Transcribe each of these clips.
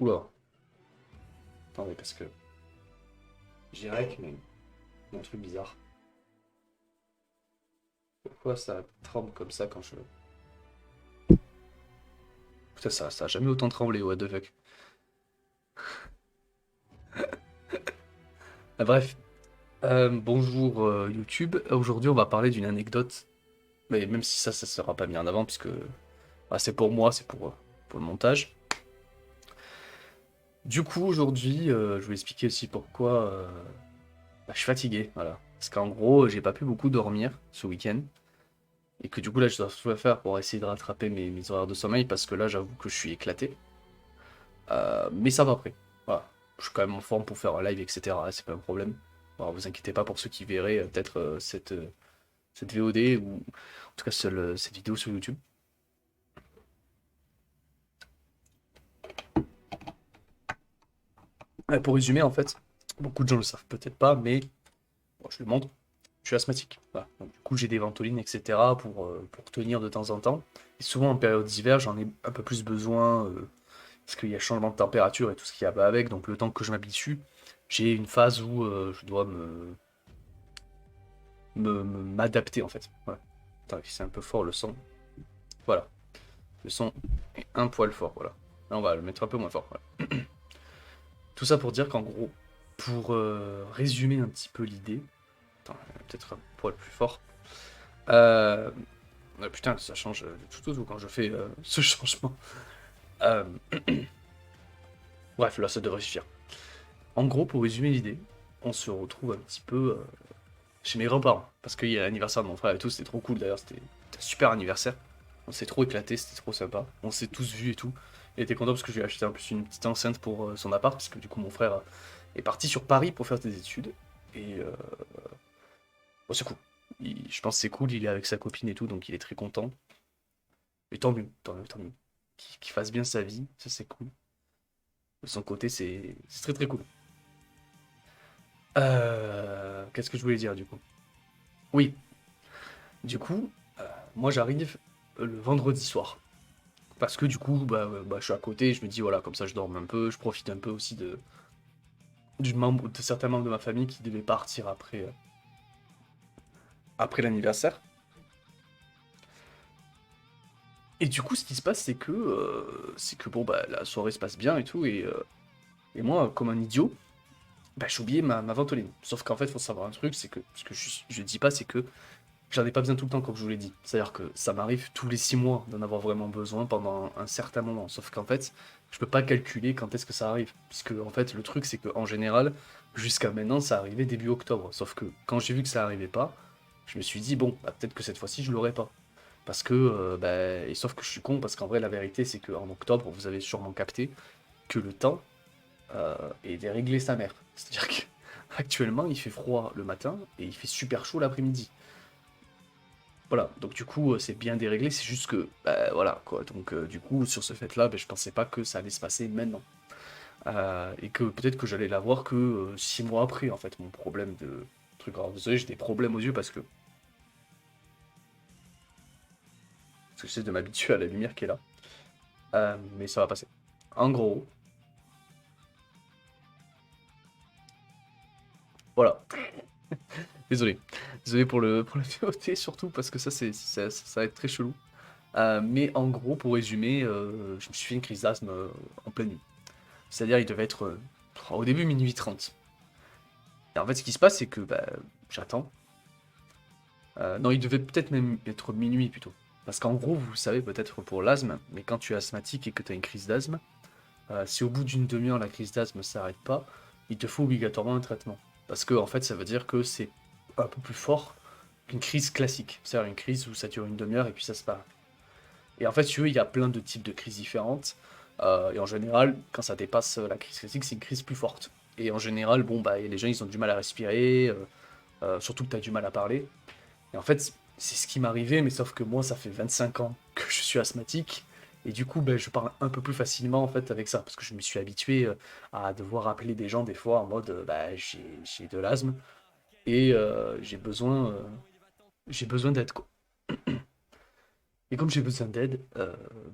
Oula, attendez, parce que j'ai rec, mais il y a un truc bizarre. Pourquoi ça tremble comme ça quand je. Putain, ça a jamais autant tremblé, what the fuck. Bref, bonjour YouTube. Aujourd'hui, on va parler d'une anecdote. Mais même si ça sera pas mis en avant, puisque bah, c'est pour moi, c'est pour le montage. Du coup, aujourd'hui, je vais expliquer aussi pourquoi bah, je suis fatigué. Voilà. Parce qu'en gros, j'ai pas pu beaucoup dormir ce week-end. Et que du coup, là, je dois tout faire pour essayer de rattraper mes horaires de sommeil. Parce que là, j'avoue que je suis éclaté. Mais ça va après. Voilà. Je suis quand même en forme pour faire un live, etc. C'est pas un problème. Bon, vous inquiétez pas pour ceux qui verraient peut-être cette VOD ou en tout cas cette vidéo sur YouTube. Pour résumer, en fait, beaucoup de gens le savent peut-être pas, mais bon, je le montre. Je suis asthmatique. Voilà. Donc, du coup, j'ai des ventolines, etc. Pour tenir de temps en temps. Et souvent, en période d'hiver, j'en ai un peu plus besoin parce qu'il y a changement de température et tout ce qui va avec. Donc, le temps que je m'habitue, j'ai une phase où je dois m'adapter en fait. Voilà. Attends, c'est un peu fort le son. Voilà. Le son est un poil fort. Voilà. Là, on va le mettre un peu moins fort. Voilà. Tout ça pour dire qu'en gros, pour résumer un petit peu l'idée, attends, peut-être un poil plus fort. Euh, putain, ça change du tout au tout quand je fais ce changement. Euh, Bref, là, ça devrait suffire. En gros, pour résumer l'idée, on se retrouve un petit peu chez mes grands-parents. Parce qu'il y a l'anniversaire de mon frère et tout, c'était trop cool d'ailleurs, c'était un super anniversaire. On s'est trop éclaté, c'était trop sympa. On s'est tous vus et tout. Il était content parce que je lui ai acheté en plus une petite enceinte pour son appart, parce que du coup mon frère est parti sur Paris pour faire des études. Et bon, c'est cool. Je pense que c'est cool, il est avec sa copine et tout, donc il est très content. Et tant mieux, tant mieux, tant mieux. Qu'il fasse bien sa vie, ça c'est cool. De son côté, c'est très très cool. Qu'est-ce que je voulais dire du coup? Oui, du coup, moi j'arrive le vendredi soir. Parce que du coup, bah, je suis à côté, je me dis voilà, comme ça je dors un peu, je profite un peu aussi de certains membres de ma famille qui devaient partir après l'anniversaire. Et du coup, ce qui se passe, c'est que bon, bah, la soirée se passe bien et tout, et moi, comme un idiot, bah, j'ai oublié ma ventoline. Sauf qu'en fait, il faut savoir un truc, c'est que ce que je dis pas, c'est que j'en ai pas besoin tout le temps, comme je vous l'ai dit. C'est-à-dire que ça m'arrive tous les 6 mois d'en avoir vraiment besoin pendant un certain moment. Sauf qu'en fait, je peux pas calculer quand est-ce que ça arrive. Puisque, en fait, le truc, c'est qu'en général, jusqu'à maintenant, ça arrivait début octobre. Sauf que quand j'ai vu que ça arrivait pas, je me suis dit, bon, bah, peut-être que cette fois-ci, je l'aurai pas. Parce que, bah, et sauf que je suis con, parce qu'en vrai, la vérité, c'est qu'en octobre, vous avez sûrement capté que le temps est déréglé sa mère. C'est-à-dire que actuellement, il fait froid le matin et il fait super chaud l'après-midi. Voilà, donc du coup, c'est bien déréglé, c'est juste que, bah, voilà, quoi. Donc, du coup, sur ce fait-là, bah, je pensais pas que ça allait se passer maintenant. Et que peut-être que j'allais l'avoir que 6 mois après, en fait, mon problème de truc. Alors, désolé, j'ai des problèmes aux yeux parce que j'essaie de m'habituer à la lumière qui est là. Mais ça va passer. En gros, voilà. Désolé. Désolé pour la VOT, surtout, parce que ça va être très chelou. Mais en gros, pour résumer, je me suis fait une crise d'asthme en pleine nuit. C'est-à-dire, il devait être au début minuit 30. Et en fait, ce qui se passe, c'est que bah, j'attends. Non, il devait peut-être même être minuit plutôt. Parce qu'en gros, vous savez peut-être pour l'asthme, mais quand tu es asthmatique et que tu as une crise d'asthme, si au bout d'une demi-heure la crise d'asthme ne s'arrête pas, il te faut obligatoirement un traitement. Parce que en fait, ça veut dire que c'est un peu plus fort qu'une crise classique. C'est-à-dire une crise où ça dure une demi-heure et puis ça se passe. Et en fait, si tu veux, il y a plein de types de crises différentes. Et en général, quand ça dépasse la crise classique, c'est une crise plus forte. Et en général, bon, bah, les gens, ils ont du mal à respirer, surtout que tu as du mal à parler. Et en fait, c'est ce qui m'arrivait, mais sauf que moi, ça fait 25 ans que je suis asthmatique. Et du coup, ben, je parle un peu plus facilement en fait avec ça, parce que je me suis habitué à devoir appeler des gens des fois en mode bah, j'ai de l'asthme et j'ai besoin d'aide, quoi. Et comme j'ai besoin d'aide,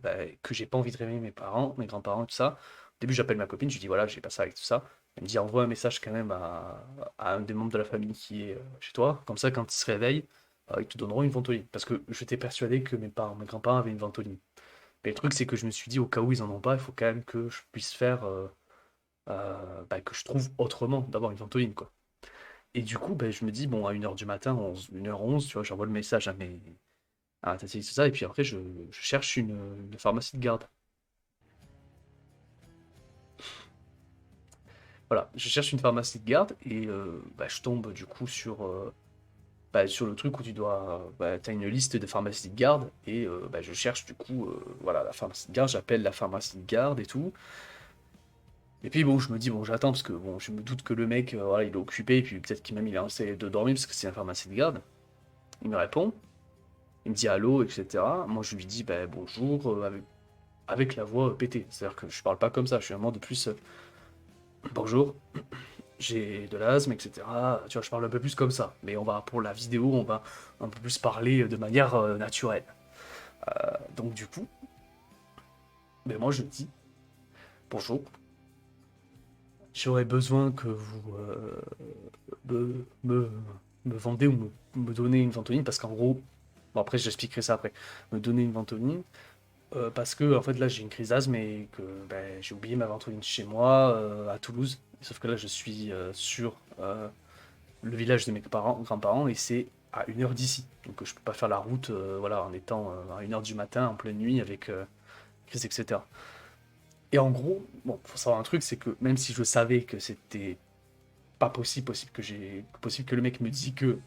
bah, que j'ai pas envie de réveiller mes parents, mes grands-parents, tout ça, début, j'appelle ma copine, je lui dis voilà, j'ai pas ça avec tout ça. Elle me dit envoie un message quand même à un des membres de la famille qui est chez toi. Comme ça, quand ils se réveillent, ils te donneront une ventoline. Parce que j'étais persuadé que mes grands-parents avaient une ventoline. Mais le truc, c'est que je me suis dit au cas où ils en ont pas, il faut quand même que je puisse faire, que je trouve autrement d'avoir une ventoline, quoi. Et du coup, je me dis, bon, à 1 h du matin, 1 h 11, tu vois, j'envoie le message à Tati, tout ça, et puis après, je cherche une pharmacie de garde. Voilà, je cherche une pharmacie de garde, et je tombe du coup sur le truc où t'as une liste de pharmacies de garde, et je cherche du coup, voilà, la pharmacie de garde, j'appelle la pharmacie de garde et tout. Et puis bon, je me dis, bon, j'attends, parce que bon, je me doute que le mec, voilà, il est occupé, et puis peut-être qu'il même il a essayé de dormir, parce que c'est un pharmacie de garde. Il me répond, il me dit allô, etc. Moi, je lui dis bonjour, avec la voix pétée. C'est-à-dire que je parle pas comme ça, je suis vraiment de plus bonjour, j'ai de l'asthme, etc. Tu vois, je parle un peu plus comme ça. Mais pour la vidéo, on va un peu plus parler de manière naturelle. Donc du coup, moi je dis bonjour, j'aurais besoin que vous me, me, me vendez ou me donnez une ventoline, parce qu'en gros, bon après j'expliquerai ça après, me donner une ventoline, parce que en fait là j'ai une crise d'asthme et que j'ai oublié ma ventoline chez moi à Toulouse. Sauf que là je suis sur le village de mes grands-parents et c'est à 1 h d'ici. Donc je peux pas faire la route voilà, en étant à 1 h du matin en pleine nuit avec crise, etc. Et en gros, bon, faut savoir un truc, c'est que même si je savais que c'était pas possible que le mec me dise que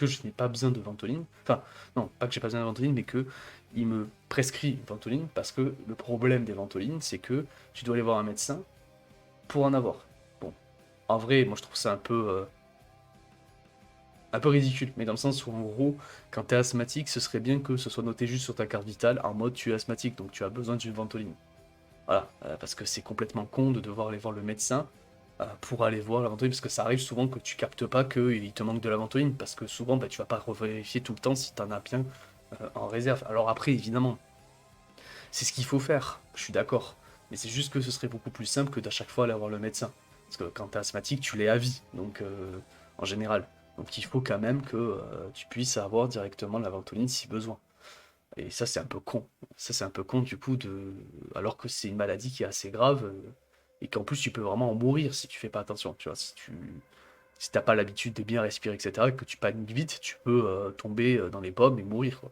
je n'ai pas besoin de ventoline. Enfin, non, pas que j'ai pas besoin de ventoline, mais que il me prescrit une ventoline, parce que le problème des ventolines, c'est que tu dois aller voir un médecin pour en avoir. Bon, en vrai, moi je trouve ça un peu ridicule, mais dans le sens où en gros, quand t'es asthmatique, ce serait bien que ce soit noté juste sur ta carte vitale en mode tu es asthmatique, donc tu as besoin d'une ventoline. Voilà, parce que c'est complètement con de devoir aller voir le médecin pour aller voir la ventoline, parce que ça arrive souvent que tu captes pas qu'il te manque de la ventoline, parce que souvent tu vas pas revérifier tout le temps si t'en as bien en réserve. Alors après, évidemment, c'est ce qu'il faut faire, je suis d'accord, mais c'est juste que ce serait beaucoup plus simple que d'à chaque fois aller voir le médecin. Parce que quand t'es asthmatique, tu l'es à vie, donc en général. Donc il faut quand même que tu puisses avoir directement la ventoline si besoin. Et ça, c'est un peu con. Ça, c'est un peu con du coup alors que c'est une maladie qui est assez grave et qu'en plus tu peux vraiment en mourir si tu fais pas attention. Tu vois, si t'as pas l'habitude de bien respirer, etc., et que tu paniques vite, tu peux tomber dans les pommes et mourir, quoi.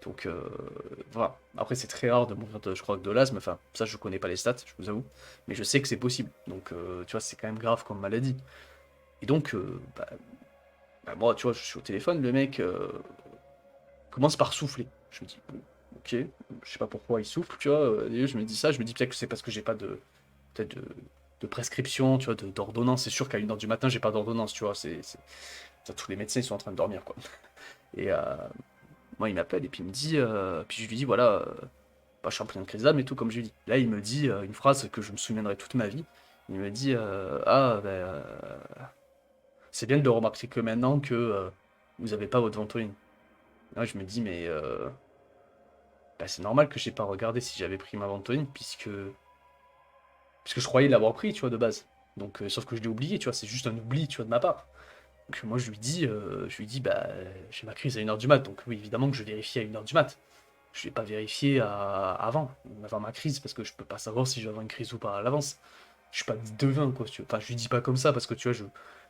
Donc voilà. Après, c'est très rare de mourir je crois, de l'asthme. Enfin, ça, je connais pas les stats, je vous avoue. Mais je sais que c'est possible. Donc, tu vois, c'est quand même grave comme maladie. Et donc, moi, tu vois, je suis au téléphone, le mec commence par souffler. Je me dis, bon, ok, je sais pas pourquoi il souffle, tu vois. Et je me dis ça, je me dis peut-être que c'est parce que j'ai pas peut-être de prescription, tu vois, d'ordonnance. C'est sûr qu'à 1 h du matin, j'ai pas d'ordonnance, tu vois. Tous les médecins, ils sont en train de dormir, quoi. Et moi, il m'appelle et puis il me dit, puis je lui dis, voilà, je suis en pleine crise d'âme et tout, comme je lui dis. Là, il me dit une phrase que je me souviendrai toute ma vie. Il me dit, c'est bien de le remarquer que maintenant que vous avez pas votre ventoline. Là, je me dis, mais c'est normal que j'ai pas regardé si j'avais pris ma ventoline, puisque je croyais l'avoir pris, tu vois, de base. Donc, sauf que je l'ai oublié, tu vois, c'est juste un oubli, tu vois, de ma part. Donc moi, je lui dis, j'ai ma crise à 1 h du mat, donc oui, évidemment que je vérifie à 1 h du mat. Je vais pas vérifier avant ma crise, parce que je peux pas savoir si je vais avoir une crise ou pas à l'avance. Je suis pas devin, quoi, si tu veux. Enfin, je lui dis pas comme ça, parce que tu vois,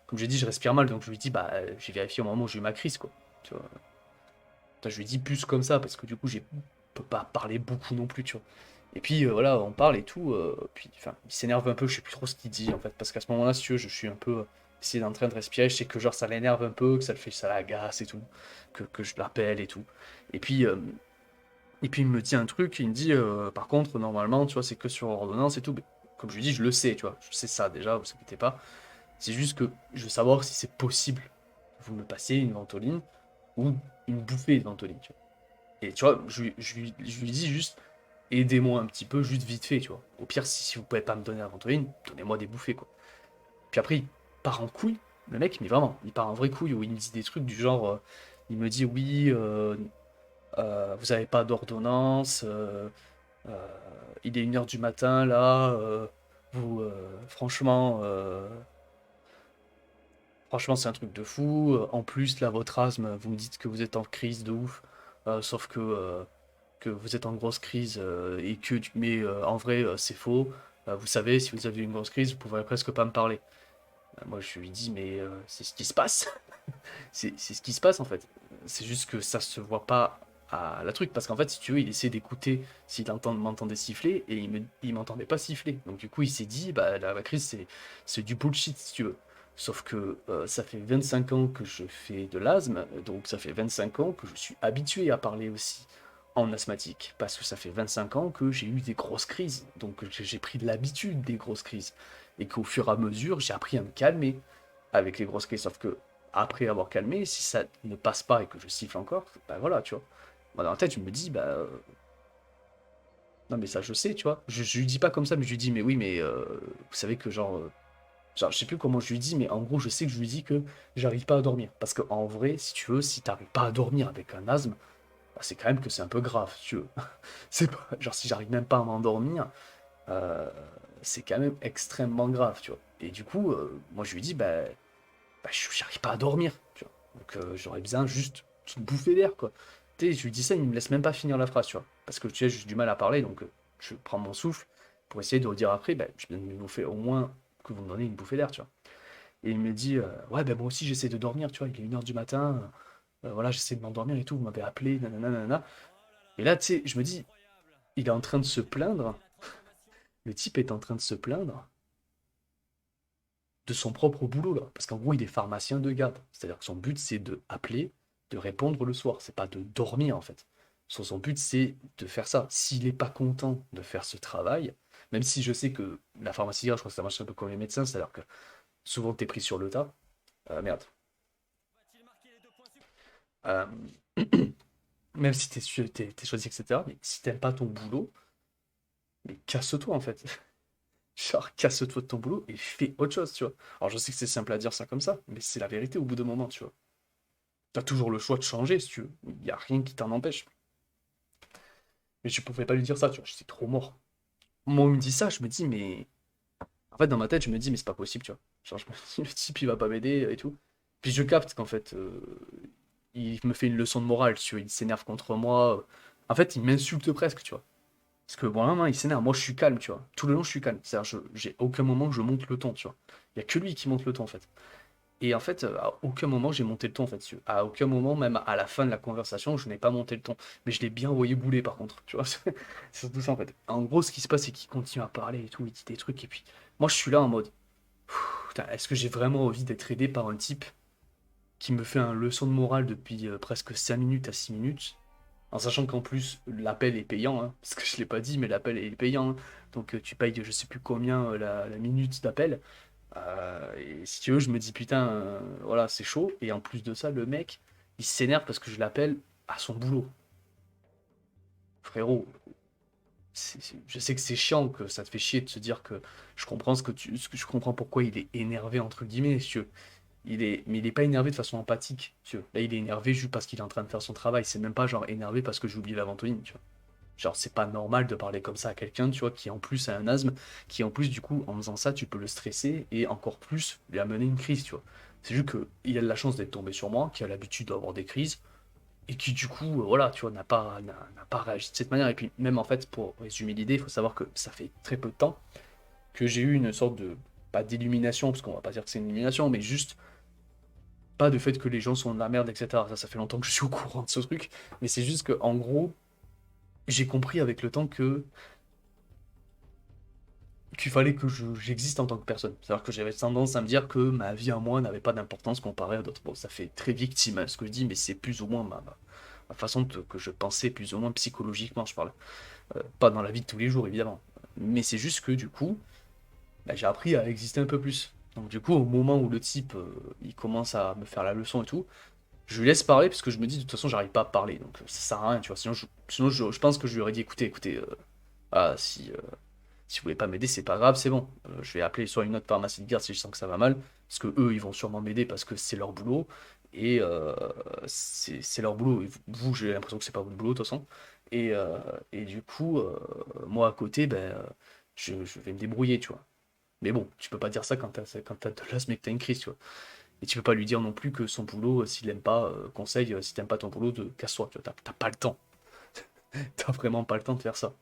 comme j'ai dit, je respire mal, donc je lui dis, j'ai vérifié au moment où j'ai eu ma crise, quoi. Tu vois. Putain, je lui dis plus comme ça, parce que du coup, je peux pas parler beaucoup non plus, tu vois. Et puis voilà, on parle et tout, puis enfin, il s'énerve un peu, je sais plus trop ce qu'il dit en fait, parce qu'à ce moment-là, si tu veux, je suis un peu essayé en train de respirer, je sais que genre ça l'énerve un peu, que ça l'agace et tout, que je l'appelle et tout. Et puis, euh, et puis il me dit un truc, il me dit par contre, normalement, tu vois, c'est que sur ordonnance et tout. Mais comme je lui dis, je le sais, tu vois, je sais ça déjà, vous inquiétez pas. C'est juste que je veux savoir si c'est possible que vous me passiez une ventoline ou une bouffée de ventoline, tu vois. Et tu vois, je lui dis juste, aidez-moi un petit peu, juste vite fait, tu vois. Au pire, si vous pouvez pas me donner la ventoline, donnez-moi des bouffées, quoi. Puis après, il part en couille, le mec, mais vraiment, il part en vraie couille, où il me dit des trucs du genre, il me dit, oui, vous avez pas d'ordonnance, Euh, il est 1 heure du matin, là, vous, franchement, franchement, c'est un truc de fou. En plus, là, votre asthme, vous me dites que vous êtes en crise de ouf. Sauf que vous êtes en grosse crise et que, mais en vrai, c'est faux. Vous savez, si vous avez une grosse crise, vous pourrez presque pas me parler. Moi, je lui dis, mais c'est ce qui se passe. C'est ce qui se passe en fait. C'est juste que ça se voit pas à la truc. Parce qu'en fait, si tu veux, il essaie d'écouter s'il m'entendait siffler et il m'entendait pas siffler. Donc du coup, il s'est dit, bah la crise, c'est du bullshit si tu veux. Sauf que ça fait 25 ans que je fais de l'asthme, donc ça fait 25 ans que je suis habitué à parler aussi en asthmatique. Parce que ça fait 25 ans que j'ai eu des grosses crises. Donc j'ai pris de l'habitude des grosses crises. Et qu'au fur et à mesure, j'ai appris à me calmer avec les grosses crises. Sauf que après avoir calmé, si ça ne passe pas et que je siffle encore, bah voilà, tu vois. Moi, dans la tête, je me dis, bah non, mais ça, je sais, tu vois. Je lui dis pas comme ça, mais je lui dis, mais oui, mais vous savez que genre, je sais plus comment je lui dis, mais en gros, je sais que je lui dis que j'arrive pas à dormir. Parce que en vrai, si tu veux, si t'arrives pas à dormir avec un asthme, bah, c'est quand même que c'est un peu grave, si tu veux. C'est pas, genre, si j'arrive même pas à m'endormir, euh, c'est quand même extrêmement grave, tu vois. Et du coup, moi, je lui dis, bah, j'arrive pas à dormir, tu vois. Donc j'aurais besoin juste de bouffer d'air, quoi. Tu sais, je lui dis ça, il me laisse même pas finir la phrase, tu vois. Parce que tu sais, j'ai du mal à parler, donc je prends mon souffle pour essayer de redire après, bah, je viens de me bouffer au moins que vous me donnez une bouffée d'air, tu vois. Et il me dit, ouais, ben moi aussi j'essaie de dormir, tu vois, il est 1 heure du matin, voilà, j'essaie de m'endormir et tout, vous m'avez appelé, nanana, nanana. Et là, tu sais, je me dis, il est en train de se plaindre, le type est en train de se plaindre de son propre boulot, là. Parce qu'en gros, il est pharmacien de garde. C'est-à-dire que son but, c'est de appeler, de répondre le soir. C'est pas de dormir, en fait. Son but, c'est de faire ça. S'il n'est pas content de faire ce travail, même si je sais que la pharmacie de garde, je crois que ça marche un peu comme les médecins, c'est-à-dire que souvent, tu es pris sur le tas. Merde. Euh, même si t'es choisi, etc. Mais si t'aimes pas ton boulot, mais casse-toi, en fait. Genre, casse-toi de ton boulot et fais autre chose, tu vois. Alors, je sais que c'est simple à dire ça comme ça, mais c'est la vérité au bout d'un moment, tu vois. T'as toujours le choix de changer si tu veux. Il n'y a rien qui t'en empêche. Mais je pouvais pas lui dire ça, tu vois, j'étais trop mort. Moi, on me dit ça, je me dis, mais. En fait, dans ma tête, je me dis, mais c'est pas possible, tu vois. Genre, je me dis, le type, il va pas m'aider et tout. Puis je capte qu'en fait, il me fait une leçon de morale, tu vois, il s'énerve contre moi. En fait, il m'insulte presque, tu vois. Parce que, bon, là, il s'énerve. Moi, je suis calme, tu vois. Tout le long, je suis calme. C'est-à-dire, j'ai aucun moment que je monte le ton, tu vois. Il y a que lui qui monte le ton, en fait. Et en fait, à aucun moment j'ai monté le ton en fait. À aucun moment, même à la fin de la conversation, je n'ai pas monté le ton. Mais je l'ai bien envoyé bouler par contre, tu vois. C'est surtout ça en fait. En gros, ce qui se passe, c'est qu'il continue à parler et tout, il dit des trucs. Et puis, moi, je suis là en mode, putain, est-ce que j'ai vraiment envie d'être aidé par un type qui me fait une leçon de morale depuis presque 5 minutes à 6 minutes, en sachant qu'en plus, l'appel est payant, hein, parce que je l'ai pas dit, mais l'appel est payant, hein. Donc tu payes je sais plus combien la minute d'appel. Et si tu veux, je me dis putain, voilà, c'est chaud. Et en plus de ça, le mec, il s'énerve parce que je l'appelle à son boulot. Frérot, je sais que c'est chiant, que ça te fait chier de se dire que je comprends je comprends pourquoi il est énervé entre guillemets, si tu veux. Mais il est pas énervé de façon empathique, si tu veux. Là, il est énervé juste parce qu'il est en train de faire son travail. C'est même pas genre énervé parce que j'ai oublié la ventoline, tu vois. Genre, c'est pas normal de parler comme ça à quelqu'un, tu vois, qui en plus a un asthme, qui en plus, du coup, en faisant ça, tu peux le stresser et encore plus lui amener une crise, tu vois. C'est juste qu'il a de la chance d'être tombé sur moi, qui a l'habitude d'avoir des crises, et qui, du coup, voilà, tu vois, n'a pas réagi de cette manière. Et puis, même en fait, pour résumer l'idée, il faut savoir que ça fait très peu de temps que j'ai eu une sorte de, pas d'illumination, parce qu'on va pas dire que c'est une illumination, mais juste pas de fait que les gens sont de la merde, etc. Ça fait longtemps que je suis au courant de ce truc, mais c'est juste que, en gros, j'ai compris avec le temps qu'il fallait que j'existe en tant que personne. C'est-à-dire que j'avais tendance à me dire que ma vie à moi n'avait pas d'importance comparée à d'autres. Bon, ça fait très victime hein, ce que je dis, mais c'est plus ou moins ma façon que je pensais, plus ou moins psychologiquement, je parle. Pas dans la vie de tous les jours, évidemment. Mais c'est juste que du coup, bah, j'ai appris à exister un peu plus. Donc du coup, au moment où le type, il commence à me faire la leçon et tout, je lui laisse parler parce que je me dis de toute façon, j'arrive pas à parler. Donc ça sert à rien, tu vois. Sinon, je pense que je lui aurais dit, écoutez, si vous voulez pas m'aider, c'est pas grave, c'est bon. Je vais appeler soit une autre pharmacie de garde si je sens que ça va mal, parce que eux, ils vont sûrement m'aider parce que c'est leur boulot, et c'est leur boulot. Et vous, j'ai l'impression que c'est pas votre boulot, de toute façon. Et, euh, et du coup, moi à côté, ben, je vais me débrouiller, tu vois. Mais bon, tu peux pas dire ça quand t'as de l'asthme et que t'as une crise, tu vois. Et tu peux pas lui dire non plus que son boulot, s'il aime pas, conseil, si t'aimes pas ton boulot, casse-toi, tu vois. T'as pas le temps. T'as vraiment pas le temps de faire ça.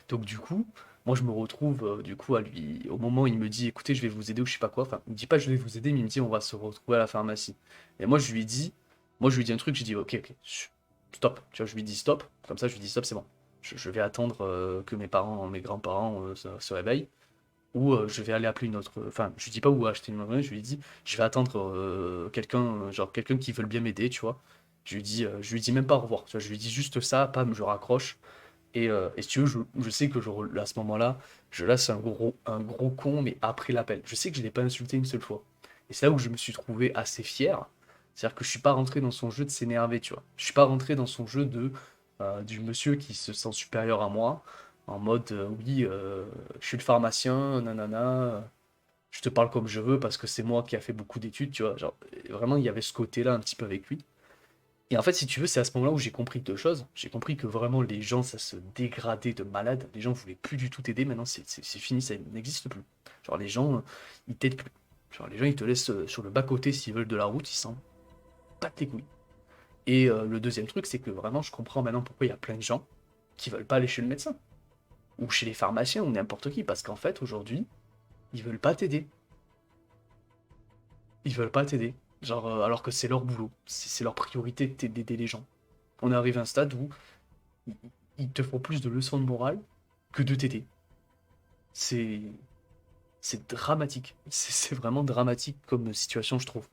Donc du coup, moi je me retrouve du coup à lui, au moment où il me dit écoutez je vais vous aider ou je sais pas quoi, enfin il me dit pas je vais vous aider mais il me dit on va se retrouver à la pharmacie. Et moi je lui dis un truc, je dis ok stop, tu vois je lui dis stop, comme ça je lui dis stop c'est bon. Je vais attendre que mes grands-parents se réveillent ou je vais aller appeler une autre, enfin je lui dis pas où acheter une monnaie, je lui dis je vais attendre quelqu'un, genre quelqu'un qui veut bien m'aider, tu vois. Je lui dis même pas au revoir, tu vois, je lui dis juste ça, pam, je raccroche. Et si tu veux, je sais que à ce moment-là, je laisse un gros con, mais après l'appel. Je sais que je l'ai pas insulté une seule fois. Et c'est là où je me suis trouvé assez fier. C'est-à-dire que je suis pas rentré dans son jeu de s'énerver, tu vois. Je suis pas rentré dans son jeu du monsieur qui se sent supérieur à moi, en mode oui, je suis le pharmacien, nanana, je te parle comme je veux parce que c'est moi qui a fait beaucoup d'études, tu vois. Genre, vraiment, il y avait ce côté-là un petit peu avec lui. Et en fait, si tu veux, c'est à ce moment-là où j'ai compris deux choses. J'ai compris que vraiment les gens, ça se dégradait de malade. Les gens voulaient plus du tout t'aider. Maintenant, c'est fini, ça n'existe plus. Genre, les gens, ils t'aident plus. Genre, les gens, ils te laissent sur le bas-côté s'ils veulent de la route, ils s'en battent les couilles. Et le deuxième truc, c'est que vraiment, je comprends maintenant pourquoi il y a plein de gens qui veulent pas aller chez le médecin. Ou chez les pharmaciens, ou n'importe qui. Parce qu'en fait, aujourd'hui, ils veulent pas t'aider. Ils veulent pas t'aider. Genre, alors que c'est leur boulot. C'est leur priorité d'aider les gens. On arrive à un stade où ils ils te font plus de leçons de morale que de t'aider. C'est c'est dramatique. C'est vraiment dramatique comme situation, je trouve.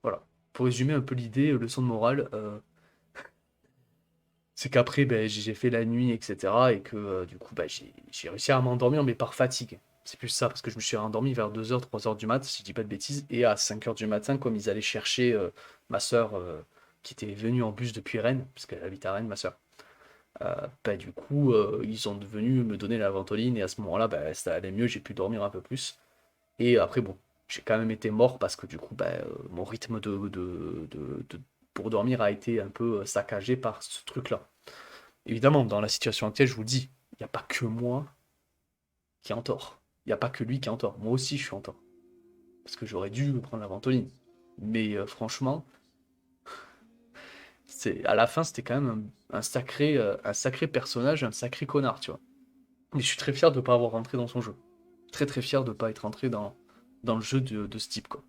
Voilà. Pour résumer un peu l'idée, leçon de morale, c'est qu'après, ben, j'ai fait la nuit, etc. Et que du coup, ben, j'ai réussi à m'endormir, mais par fatigue. C'est plus ça, parce que je me suis endormi vers 2 heures 3 heures du mat, si je dis pas de bêtises, et à 5 heures du matin, comme ils allaient chercher ma sœur, qui était venue en bus depuis Rennes, parce qu'elle habite à Rennes, ma sœur. Bah, du coup, ils sont venus me donner la ventoline et à ce moment-là, bah, ça allait mieux, j'ai pu dormir un peu plus. Et après, bon, j'ai quand même été mort parce que du coup, bah, mon rythme pour dormir a été un peu saccagé par ce truc-là. Évidemment, dans la situation actuelle, je vous le dis, il n'y a pas que moi qui est en tort. Il n'y a pas que lui qui est en tort. Moi aussi, je suis en tort. Parce que j'aurais dû prendre la ventoline. Mais franchement, à la fin, c'était quand même un sacré personnage, un sacré connard, tu vois. Mais je suis très fier de ne pas avoir rentré dans son jeu. Très très fier de ne pas être rentré dans le jeu de ce type, quoi.